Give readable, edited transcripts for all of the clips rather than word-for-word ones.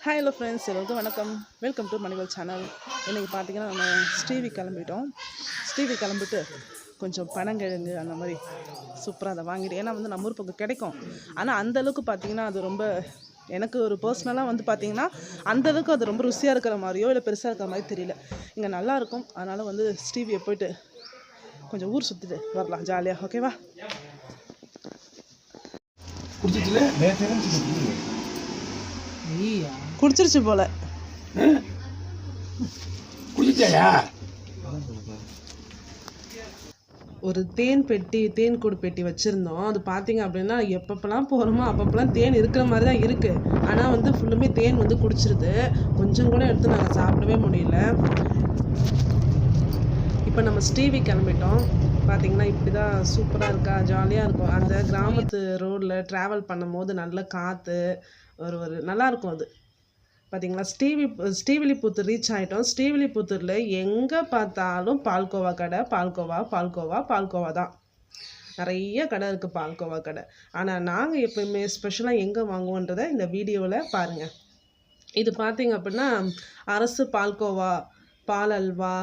Hi hello friends, எல்லோருக்கும் வணக்கம். Welcome to Manival channel. இன்றைக்கி பார்த்தீங்கன்னா நம்ம ஸ்ரீவி கிளம்பிட்டு கொஞ்சம் பனங்கிழங்கு அந்த மாதிரி சூப்பராக அதை வாங்கிட்டு, ஏன்னா வந்து நம்ம ஊர் பக்கம் கிடைக்கும். ஆனால் அந்தளவுக்கு பார்த்தீங்கன்னா அது ரொம்ப எனக்கு ஒரு பர்சனலாக வந்து பார்த்திங்கன்னா அந்தளவுக்கு அது ரொம்ப ருசியாக இருக்கிற மாதிரியோ இல்லை பெருசாக இருக்கிற மாதிரி தெரியல. இங்கே நல்லாயிருக்கும். அதனால் வந்து ஸ்ரீவியை போயிட்டு கொஞ்சம் ஊர் சுற்றிட்டு வரலாம் ஜாலியாக. ஓகேவா? குடிச்சிருச்சு போல. ஒரு தேன் கூடு பெட்டி வச்சுருந்தோம். அது பார்த்தீங்க அப்படின்னா எப்பப்பெல்லாம் போகிறோமோ அப்பப்பெல்லாம் தேன் இருக்கிற மாதிரி தான் இருக்குது. ஆனால் வந்து ஃபுல்லுமே தேன் வந்து குடிச்சிருது. கொஞ்சம் கூட எடுத்து நாங்கள் சாப்பிடவே முடியல. இப்போ நம்ம ஸ்ரீவி கிளம்பிட்டோம். பார்த்திங்கன்னா இப்படி தான் சூப்பராக இருக்கா, ஜாலியாக இருக்கும். அந்த கிராமத்து ரோடில் ட்ராவல் பண்ணும் போது நல்ல காற்று ஒரு நல்லாயிருக்கும். அது பார்த்தீங்களா, ஸ்ரீவில்லிபுத்தூர் ரீச் ஆகிட்டோம். ஸ்ரீவில்லிபுத்தூரில் எங்கே பார்த்தாலும் பால்கோவா கடை, பால்கோவா தான். நிறைய கடை இருக்குது பால்கோவா கடை. ஆனால் நாங்கள் எப்போயுமே ஸ்பெஷலாக எங்கே வாங்குவோன்றதை இந்த வீடியோவில் பாருங்கள். இது பார்த்தீங்க அப்படின்னா அரசு பால்கோவா, பால் அல்வா.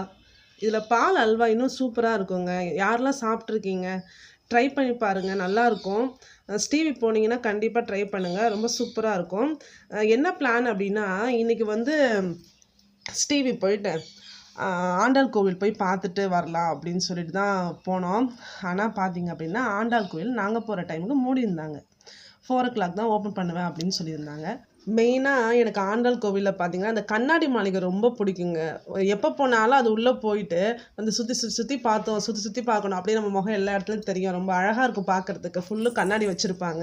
இதில் பால் அல்வா இன்னும் சூப்பராக இருக்குங்க. யாரெல்லாம் சாப்பிட்ருக்கீங்க? ட்ரை பண்ணி பாருங்கள், நல்லாயிருக்கும். ஸ்ரீவி போனீங்கன்னா கண்டிப்பாக ட்ரை பண்ணுங்கள், ரொம்ப சூப்பராக இருக்கும். என்ன பிளான் அப்படின்னா, இன்றைக்கி வந்து ஸ்ரீவி போயிட்டு ஆண்டாள் கோவில் போய் பார்த்துட்டு வரலாம் அப்படின்னு சொல்லிட்டு தான் போனோம். ஆனால் பார்த்தீங்க அப்படின்னா ஆண்டாள் கோவில் நாங்கள் போகிற டைமுக்கு மூடியிருந்தாங்க. 4 o'clock தான் ஓப்பன் பண்ணுவேன் அப்படின்னு சொல்லியிருந்தாங்க. மெயினாக எனக்கு ஆண்டாள் கோவிலில் பார்த்தீங்கன்னா அந்த கண்ணாடி மாளிகை ரொம்ப பிடிக்குங்க. எப்போ போனாலும் அது உள்ளே போயிட்டு அந்த சுற்றி பார்க்கணும். அப்படியே நம்ம முகம் எல்லா இடத்துலையும் தெரியும். ரொம்ப அழகாக இருக்கும் பார்க்குறதுக்கு. ஃபுல்லு கண்ணாடி வச்சுருப்பாங்க.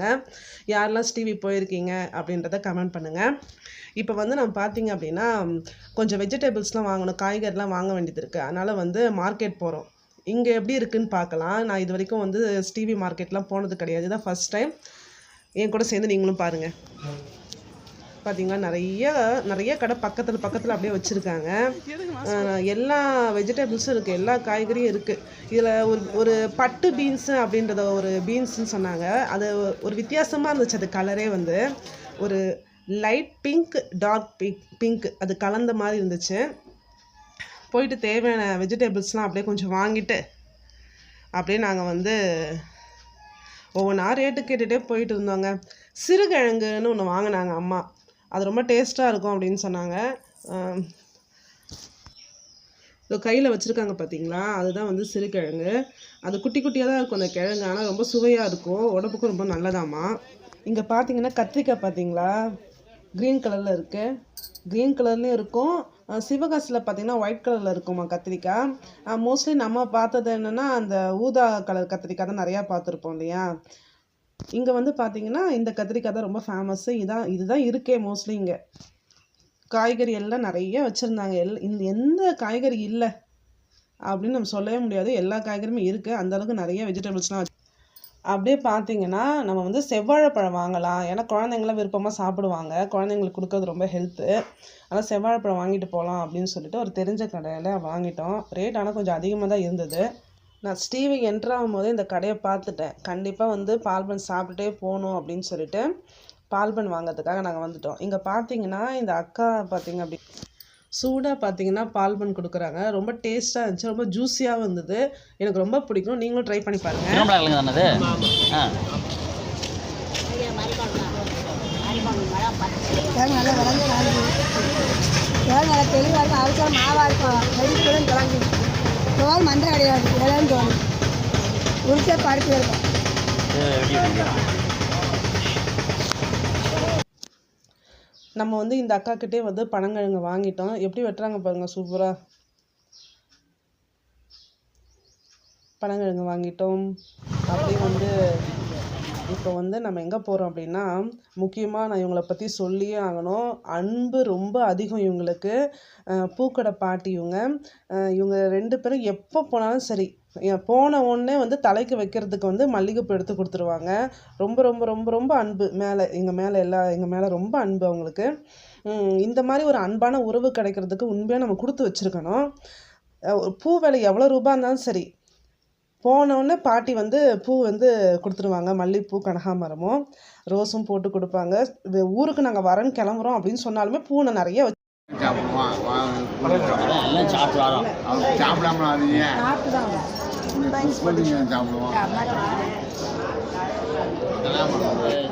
யாரெல்லாம் ஸ்ரீவி போயிருக்கீங்க அப்படின்றத கமெண்ட் பண்ணுங்கள். இப்போ வந்து நம்ம பார்த்தீங்க அப்படின்னா கொஞ்சம் வெஜிடபிள்ஸ்லாம் வாங்கணும், காய்கறிலாம் வாங்க வேண்டியது இருக்குது. அதனால் வந்து மார்க்கெட் போகிறோம். இங்கே எப்படி இருக்குதுன்னு பார்க்கலாம். நான் இது வரைக்கும் வந்து ஸ்ரீவி மார்க்கெட்லாம் போனது கிடையாது, இதுதான் ஃபஸ்ட் டைம். என் கூட சேர்ந்து நீங்களும் பாருங்கள். பார்த்தீங்கன்னா நிறைய கடை பக்கத்தில் அப்படியே வச்சுருக்காங்க. எல்லா வெஜிடபிள்ஸும் இருக்குது, எல்லா காய்கறியும் இருக்குது. இதில் ஒரு பட்டு பீன்ஸு அப்படின்றத ஒரு பீன்ஸுன்னு சொன்னாங்க. அது ஒரு வித்தியாசமாக இருந்துச்சு. அது கலரே வந்து ஒரு லைட் பிங்க், டார்க் பிங்க் அது கலந்த மாதிரி இருந்துச்சு. போயிட்டு தேவையான வெஜிடபிள்ஸ்லாம் அப்படியே கொஞ்சம் வாங்கிட்டு அப்படியே நாங்கள் வந்து ஒவ்வொன்றா ரேட்டு கேட்டுகிட்டே போயிட்டு இருந்தோங்க. சிறுகிழங்குன்னு ஒன்று வாங்கினாங்க அம்மா. அது ரொம்ப டேஸ்ட்டாக இருக்கும் அப்படின்னு சொன்னாங்க. இதோ கையில் வச்சுருக்காங்க பார்த்தீங்களா, அதுதான் வந்து சிறுகிழங்கு. அது குட்டி குட்டியாக தான் இருக்கும் அந்த கிழங்கு, ஆனால் ரொம்ப சுவையாக இருக்கும், உடம்புக்கும் ரொம்ப நல்லதாம்மா. இங்கே பார்த்தீங்கன்னா கத்திரிக்காய் பார்த்தீங்களா, க்ரீன் கலரில் இருக்குது. க்ரீன் கலர்லேயும் இருக்கும், சிவகாசியில் பார்த்தீங்கன்னா ஒயிட் கலரில் இருக்குமா கத்திரிக்காய். மோஸ்ட்லி நம்ம பார்த்தது என்னென்னா அந்த ஊதா கலர் கத்திரிக்காய் தான் நிறையா பார்த்துருப்போம் இல்லையா. இங்கே வந்து பார்த்தீங்கன்னா இந்த கத்திரிக்காய் தான் ரொம்ப ஃபேமஸ்ஸு. இதுதான் இருக்கே மோஸ்ட்லி. இங்கே காய்கறி எல்லாம் நிறைய வச்சுருந்தாங்க. எந்த காய்கறி இல்லை அப்படின்னு நம்ம சொல்லவே முடியாது. எல்லா காய்கறியுமே இருக்குது. அந்தளவுக்கு நிறைய வெஜிடபிள்ஸ்லாம் அப்படியே பார்த்தீங்கன்னா நம்ம வந்து செவ்வாழைப்பழம் வாங்கலாம். ஏன்னா குழந்தைங்களாம் விருப்பமாக சாப்பிடுவாங்க, குழந்தைங்களுக்கு கொடுக்கறது ரொம்ப ஹெல்த்து. ஆனால் செவ்வாழைப்பழம் வாங்கிட்டு போகலாம் அப்படின்னு சொல்லிட்டு ஒரு தெரிஞ்ச கடையில் வாங்கிட்டோம். ரேட் ஆனால் கொஞ்சம் அதிகமாக தான் இருந்தது. நான் ஸ்ரீவி என்ட்ரு ஆகும்போது இந்த கடையை பார்த்துட்டேன். கண்டிப்பாக வந்து பால்பன் சாப்பிட்டுட்டே போகணும் அப்படின்னு சொல்லிட்டு பால்பன் வாங்கிறதுக்காக நாங்கள் வந்துட்டோம். இங்கே பார்த்தீங்கன்னா இந்த அக்கா பார்த்தீங்க அப்படி சூடாக பார்த்தீங்கன்னா பால்பன் கொடுக்குறாங்க. ரொம்ப டேஸ்ட்டாக இருந்துச்சு, ரொம்ப ஜூஸியாகவும் இருந்தது. எனக்கு ரொம்ப பிடிக்கும். நீங்களும் ட்ரை பண்ணி பாருங்கள். மந்திர கிடையாது, எல்லாம் தோணும் உரிச்ச பருப்பு இருக்கும். நம்ம வந்து இந்த அக்காக்கிட்டே வந்து பனங்கிழங்கு வாங்கிட்டோம். எப்படி வெட்டுறாங்க பாருங்கள், சூப்பராக பனங்கிழங்கு வாங்கிட்டோம். அப்படியே வந்து இப்போ வந்து நம்ம எங்கே போகிறோம் அப்படின்னா, முக்கியமாக நான் இவங்களை பற்றி சொல்லியே ஆகணும். அன்பு ரொம்ப அதிகம் இவங்களுக்கு. பூக்கடை பாட்டி இவங்க 2 பேரும் எப்போ போனாலும் சரி, போன உடனே வந்து தலைக்கு வைக்கிறதுக்கு வந்து மல்லிகைப்பூ எடுத்து கொடுத்துருவாங்க. ரொம்ப ரொம்ப ரொம்ப ரொம்ப அன்பு எங்கள் மேலே ரொம்ப அன்பு அவங்களுக்கு. இந்த மாதிரி ஒரு அன்பான உறவு கிடைக்கிறதுக்கு உண்மையாக நம்ம கொடுத்து வச்சுருக்கணும். பூ விலை எவ்வளோ ரூபா இருந்தாலும் சரி, போனோடனே பாட்டி வந்து பூ வந்து கொடுத்துருவாங்க. மல்லிகைப்பூ, கனகாமரமும் ரோஸும் போட்டு கொடுப்பாங்க. ஊருக்கு நாங்கள் வரேன்னு கிளம்புறோம் அப்படின்னு சொன்னாலுமே பூனை நிறைய வச்சு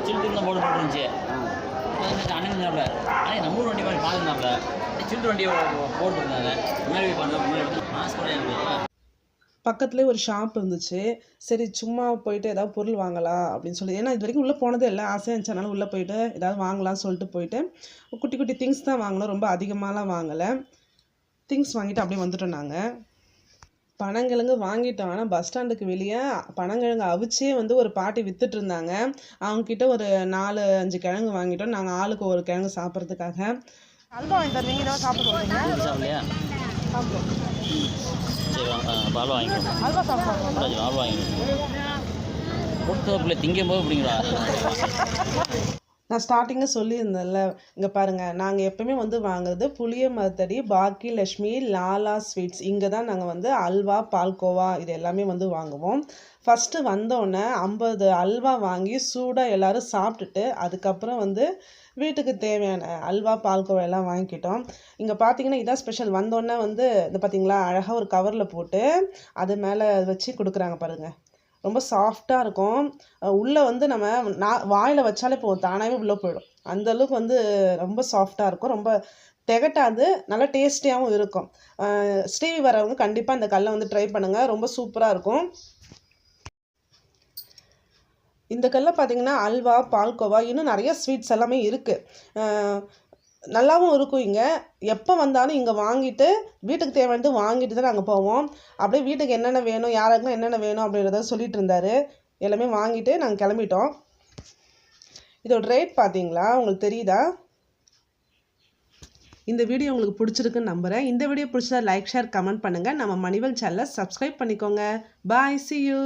சில்ட்ரன் போட்டு போட்டுருந்துச்சு. அண்ணன் சாப்பிட ஆனால் நம்ம ஊர் வண்டி மாதிரி பார்த்துருந்தாப்ல சில்ட்ரன் வண்டியை போட்டுருந்தாங்க. முன்னாடி பண்ண மாஸ்க் கூட பக்கத்துலேயே ஒரு ஷாப் இருந்துச்சு. சரி சும்மா போயிட்டு ஏதாவது பொருள் வாங்கலாம் அப்படின்னு சொல்லி, ஏன்னா இது வரைக்கும் உள்ளே போனதே இல்லை, ஆசையாக இருந்துச்சனால உள்ளே போயிட்டு ஏதாவது வாங்கலாம்னு சொல்லிட்டு போயிட்டு குட்டி குட்டி திங்ஸ் தான் வாங்கினோம். ரொம்ப அதிகமாகலாம் வாங்கலை. திங்ஸ் வாங்கிட்டு அப்படியே வந்துட்டோம். நாங்கள் பனங்கிழங்கு வாங்கிட்டோம். ஆனால் பஸ் ஸ்டாண்டுக்கு வெளியே பனங்கிழங்கு அவிச்சே வந்து ஒரு பாட்டி வித்துட்டு இருந்தாங்க. அவங்கக்கிட்ட ஒரு 4-5 கிழங்கு வாங்கிட்டோம். நாங்கள் ஆளுக்கு ஒரு கிழங்கு சாப்பிட்றதுக்காக. அல்வா வாங்கி தருவீங்க, ஏதாவது சாப்பிட சொல்லுங்க. சாப்பிடலையா? சாப்பிடுவோம். சரி பால் வாங்கிக்கணும். அல்வா சாப்பிடுவோம். பால் வாங்கிக்கணும். கொடுத்த திங்கும் போது பிடிங்களா? நான் ஸ்டார்டிங்காக சொல்லியிருந்தேன்ல, இங்கே பாருங்கள், நாங்கள் எப்போவுமே வந்து வாங்குறது புளிய மரத்தடி, பாக்கியலட்சுமி, லாலா ஸ்வீட்ஸ். இங்கே தான் நாங்கள் வந்து அல்வா, பால்கோவா இது எல்லாமே வந்து வாங்குவோம். ஃபஸ்ட்டு வந்தோடனே 50 அல்வா வாங்கி சூடாக எல்லோரும் சாப்பிட்டுட்டு அதுக்கப்புறம் வந்து வீட்டுக்கு தேவையான அல்வா, பால்கோவா எல்லாம் வாங்கிக்கிட்டோம். இங்கே பார்த்தீங்கன்னா இதான் ஸ்பெஷல். வந்தோடனே வந்து இது பார்த்தீங்களா, அழகாக ஒரு கவரில் போட்டு அது மேலே வச்சு கொடுக்குறாங்க பாருங்கள். ரொம்ப சாஃப்டாக இருக்கும். உள்ளே வந்து நம்ம வாயில் வச்சாலே போதும், தானாகவே உள்ளே போயிடும். அந்தளவுக்கு வந்து ரொம்ப சாஃப்டாக இருக்கும். ரொம்ப திகட்டாது, நல்லா டேஸ்டியாகவும் இருக்கும். ஸ்ரீவி வரவங்க கண்டிப்பாக இந்த கல்லை வந்து ட்ரை பண்ணுங்கள். ரொம்ப சூப்பராக இருக்கும். இந்த கல்லை பார்த்தீங்கன்னா அல்வா, பால்கோவா, இன்னும் நிறைய ஸ்வீட்ஸ் எல்லாமே இருக்குது. நல்லாவும் இருக்கும். இங்கே எப்போ வந்தாலும் இங்கே வாங்கிட்டு வீட்டுக்கு தேவையானது வாங்கிட்டு தான் நாங்கள் போவோம். அப்படியே வீட்டுக்கு என்னென்ன வேணும், யாருக்குலாம் என்னென்ன வேணும் அப்படின்றத சொல்லிட்டு இருந்தார். எல்லாமே வாங்கிட்டு நாங்கள் கிளம்பிட்டோம். இதோட ரேட் பார்த்தீங்களா, உங்களுக்கு தெரியுதா? இந்த வீடியோ உங்களுக்கு பிடிச்சிருக்குன்னு நம்புகிறேன். இந்த வீடியோ பிடிச்சதா லைக், ஷேர், கமெண்ட் பண்ணுங்கள். நம்ம மணிவல் சேனலை சப்ஸ்கிரைப் பண்ணிக்கோங்க. பாய், see you.